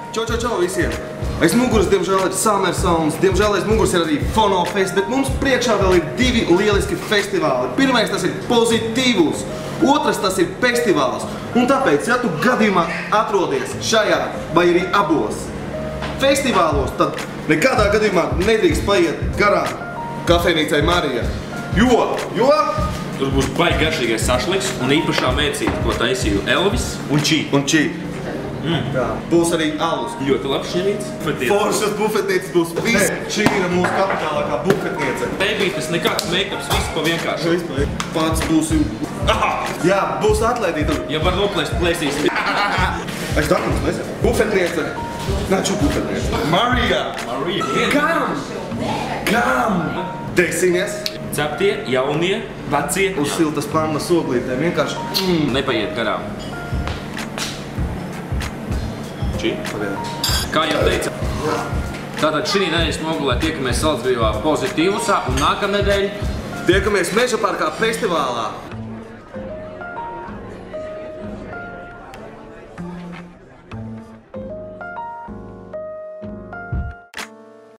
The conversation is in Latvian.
Čau visiem! Aiz muguras, diemžēl, ir Summer Sounds, diemžēl aiz muguras ir arī Fono Fest, bet mums priekšā vēl ir 2 lieliski festivāli. Pirmais tas ir Pozitīvus, otrs tas ir festivāls. Un tāpēc, ja tu gadījumā atrodies šajā vai arī abos festivālos, tad nekādā gadījumā nedrīkst paiet garām kafejnīcai Marija. Jo tur būs baigi garšīgais sašliks un īpašā mēcīte, ko taisīju Elvis un Čī. Būs arī alus. Ļoti labs šķienīts. Foršas bufetnītes būs viss. Šī ir mūsu kapitālākā bufetniece. Babytas, nekāds make-ups, viss pa vienkārši. Pats būsim... Jā, būs atlaidīta. Ja var noplēst, plēsīs. Es datums nezinu. Bufetniece. Naču bufetniece. Marija! Kam? Degsimies. Ceptie, jaunie, vecie. Uz siltas pannas oglītēm vienkārši... Nepaiet garām. Čī? Kā jau teica, tātad šī nedēļas nogulē tiekamies Salacgrīvā Pozitīvusā un nākamnedēļ tiekamies Meža parkā festivālā.